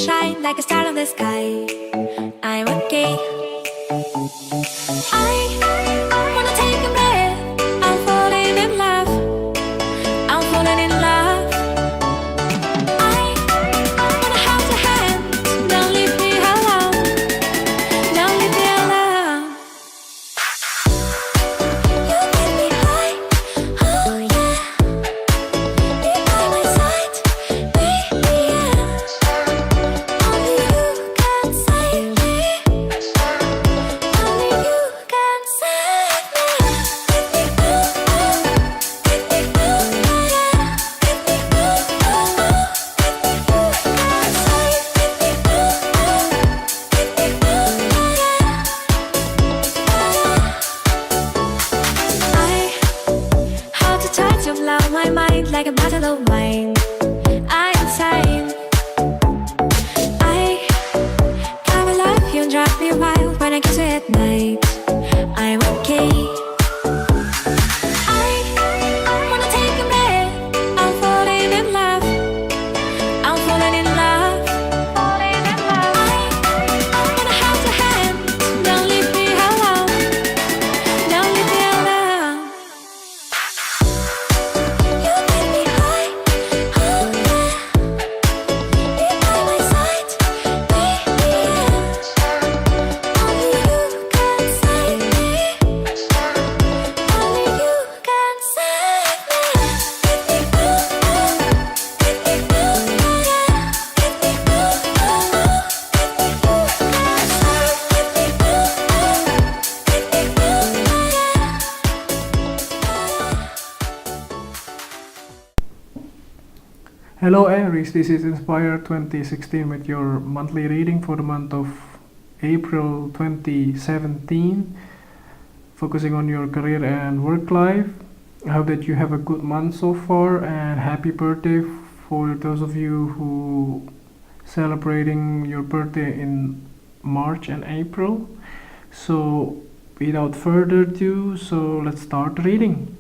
shine like a star in the sky. I'm okay. I wanna take a breath. I'm falling in love. I'm falling in love. I wanna hold your hand. Don't leave me alone. Don't leave me alone. You get me high. Oh yeah. Be by my side, baby. Yeah. Only you can save me. Only you can save me. Get me how to touch of love, my mind like a bottle of wine. I'm insane. I gotta love you and drive me wild when I kiss you at night. I'm okay. I wanna take a breath. I'm falling in love. I'm falling in love. Falling in love. I wanna hold your hand. Don't leave me alone. Don't leave me alone. You get me high. Oh yeah. Be by my side, baby. Yeah. Only you can save me. Only you can save me. Hello Aries, this is Inspire 2016 with your monthly reading for the month of April 2017, focusing on your career and work life. I hope that you have a good month so far, and happy birthday for those of you who celebrating your birthday in March and April. So without further ado, so let's start reading.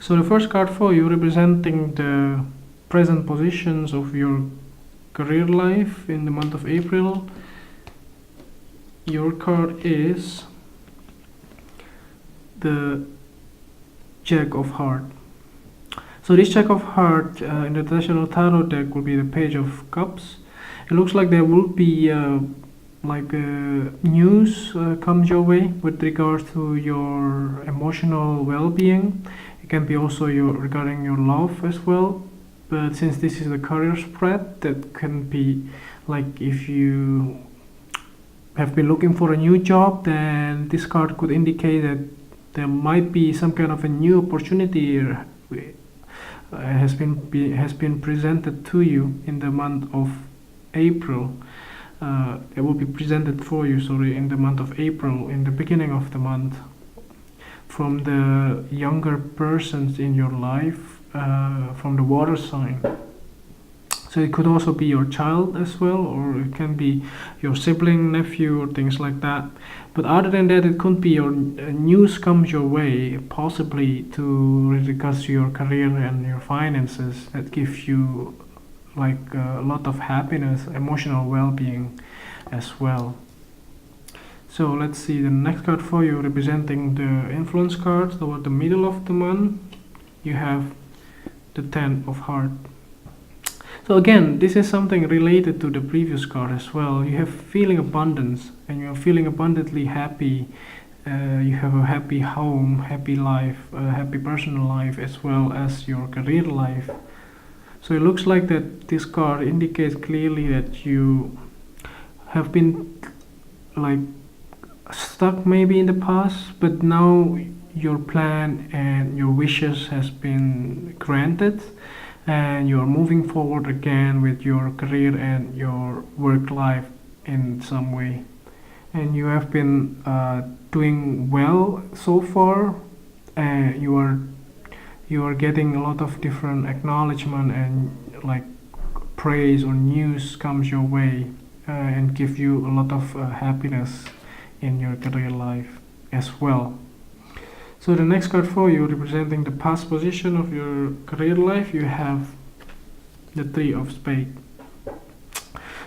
So the first card for you, representing the present positions of your career life in the month of April, your card is the Jack of Heart. So this Jack of Heart in the traditional tarot deck will be the Page of Cups. It looks like there will be news comes your way with regard to your emotional well-being. It can be also regarding your love as well. But since this is a career spread, that can be like if you have been looking for a new job, then this card could indicate that there might be some kind of a new opportunity has been presented to you in the month of April. It will be presented for you, in the month of April, in the beginning of the month, from the younger persons in your life. From the water sign. So it could also be your child as well, or it can be your sibling, nephew, or things like that. But other than that, it could be your news comes your way, possibly to regards to your career and your finances, that gives you like a lot of happiness, emotional well-being as well. So let's see the next card for you, representing the influence cards toward the middle of the month. You have the Ten of Heart. So again, this is something related to the previous card as well. You have feeling abundance, and you are feeling abundantly happy. You have a happy home, happy life, happy personal life, as well as your career life. So it looks like that this card indicates clearly that you have been like stuck maybe in the past, but now your plan and your wishes has been granted, and you're moving forward again with your career and your work life in some way, and you have been doing well so far, and you are getting a lot of different acknowledgement and like praise or news comes your way, and give you a lot of happiness in your career life as well. So the next card for you, representing the past position of your career life, you have the Three of Spades.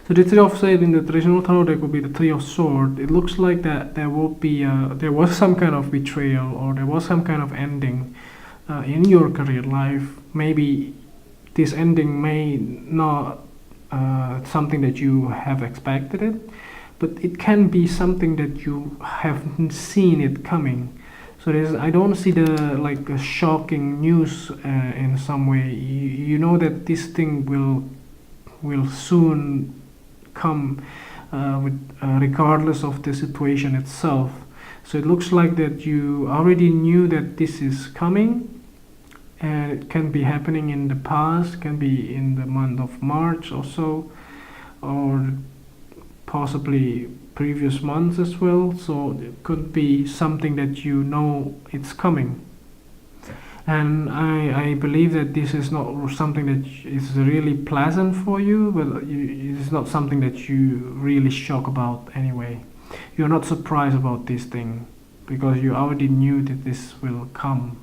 So the Three of Spades in the traditional tarot deck would be the Three of Swords. It looks like that there was some kind of betrayal, or there was some kind of ending in your career life. Maybe this ending may not something that you have expected it, but it can be something that you haven't seen it coming. So I don't see the like a shocking news in some way. You know that this thing will soon come regardless of the situation itself. So it looks like that you already knew that this is coming, and it can be happening in the past, can be in the month of March or so, or possibly previous months as well. So it could be something that you know it's coming. And I believe that this is not something that is really pleasant for you, but it's not something that you really shock about anyway. You're not surprised about this thing because you already knew that this will come.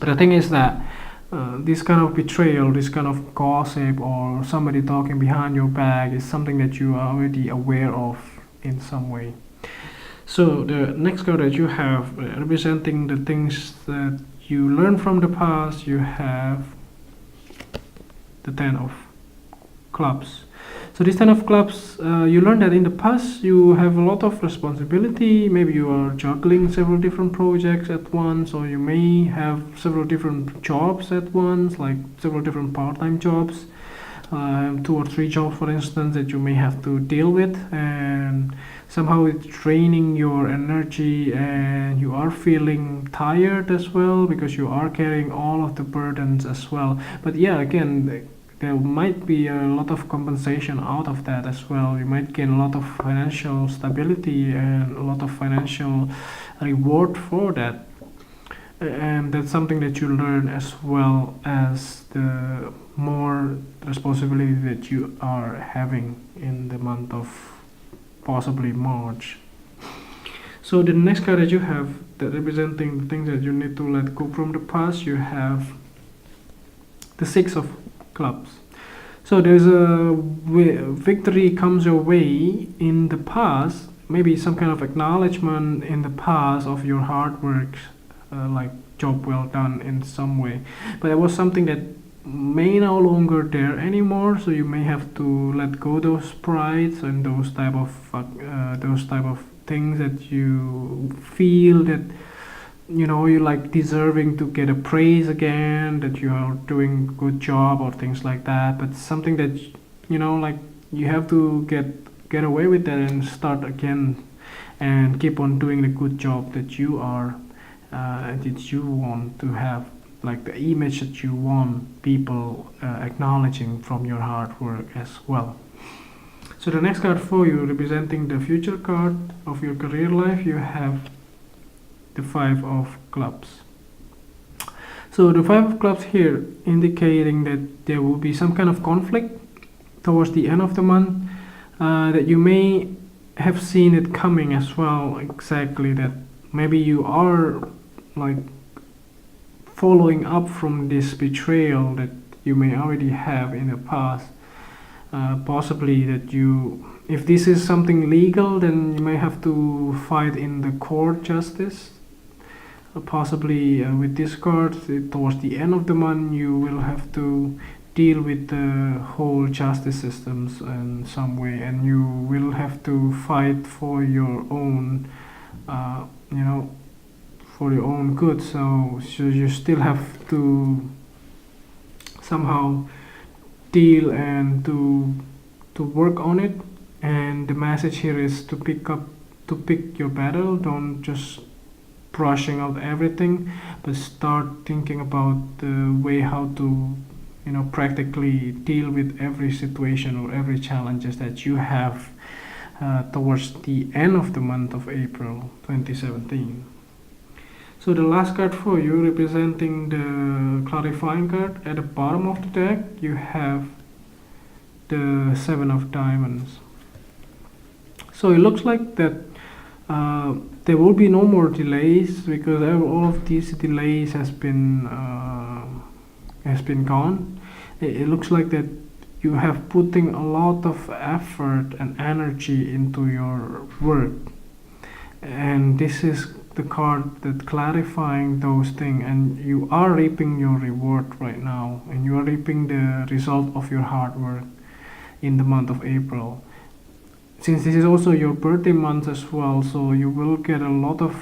But the thing is that this kind of betrayal, this kind of gossip, or somebody talking behind your back is something that you are already aware of in some way. So the next card that you have representing the things that you learn from the past, you have the Ten of Clubs. So this Ten of Clubs, you learn that in the past you have a lot of responsibility. Maybe you are juggling several different projects at once, or you may have several different jobs at once, like several different part-time jobs, 2 or 3 jobs for instance, that you may have to deal with, and somehow it's draining your energy, and you are feeling tired as well because you are carrying all of the burdens as well. But yeah, again, there might be a lot of compensation out of that as well. You might gain a lot of financial stability and a lot of financial reward for that, and that's something that you learn as well as the more responsibility that you are having in the month of possibly March. So the next card that you have that representing the things that you need to let go from the past, you have the Six of Clubs. So there's a victory comes your way in the past, maybe some kind of acknowledgement in the past of your hard work, like job well done in some way. But there was something that may no longer there anymore, so you may have to let go those prides and those type of things that you feel that you like deserving to get a praise again, that you are doing a good job or things like that. But something that like you have to get away with that and start again and keep on doing the good job that you are that you want to have, like the image that you want people acknowledging from your hard work as well. So the next card for you, representing the future card of your career life, you have the Five of Clubs. So the Five of Clubs here indicating that there will be some kind of conflict towards the end of the month, that you may have seen it coming as well. Exactly, that maybe you are like following up from this betrayal that you may already have in the past. Possibly that if this is something legal, then you may have to fight in the court justice. Possibly with this card, towards the end of the month, you will have to deal with the whole justice systems in some way, and you will have to fight for your own, for your own good. So you still have to somehow deal and to work on it. And the message here is to pick your battle. Don't just brushing out everything, but start thinking about the way how to practically deal with every situation or every challenges that you have towards the end of the month of April 2017. So the last card for you, representing the clarifying card, at the bottom of the deck you have the Seven of Diamonds. So it looks like that there will be no more delays, because all of these delays has been gone. It looks like that you have putting a lot of effort and energy into your work, and this is the card that clarifying those things, and you are reaping your reward right now, and you are reaping the result of your hard work in the month of April. Since this is also your birthday month as well, so you will get a lot of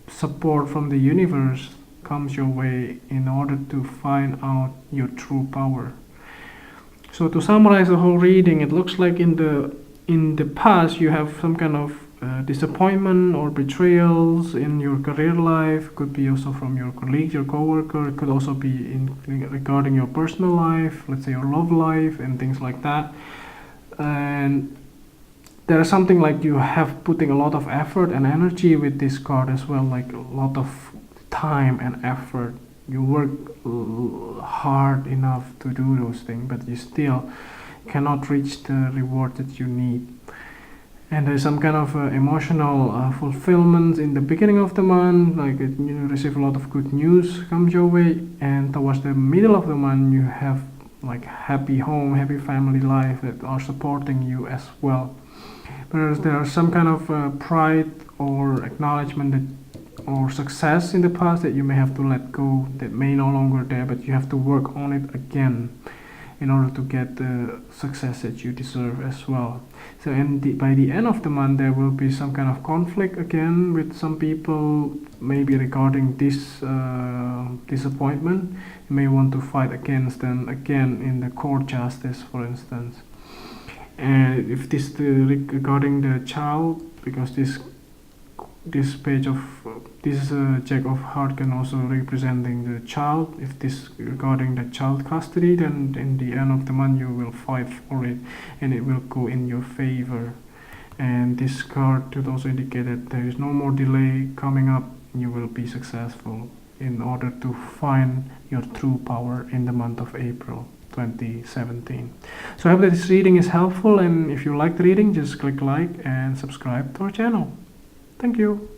support from the universe comes your way in order to find out your true power. So to summarize the whole reading, it looks like in the past you have some kind of disappointment or betrayals in your career life. Could be also from your colleague, your coworker. It could also be in regarding your personal life, let's say your love life and things like that. And there is something like you have putting a lot of effort and energy with this card as well, like a lot of time and effort. You work hard enough to do those things, but you still cannot reach the reward that you need. And there's some kind of emotional fulfillment in the beginning of the month, like you receive a lot of good news comes your way, and towards the middle of the month you have like happy home, happy family life that are supporting you as well. Whereas there are some kind of pride or acknowledgement that or success in the past that you may have to let go, that may no longer there, but you have to work on it again in order to get the success that you deserve as well. So by the end of the month there will be some kind of conflict again with some people, maybe regarding this disappointment. You may want to fight against them again in the court justice, for instance. And if this regarding the child, because this page of this is a Jack of Heart can also representing the child. If this regarding the child custody, then in the end of the month you will fight for it and it will go in your favor. And this card could also indicate that there is no more delay coming up. You will be successful in order to find your true power in the month of April 2017. So I hope that this reading is helpful, and if you like the reading, just click like and subscribe to our channel. Thank you.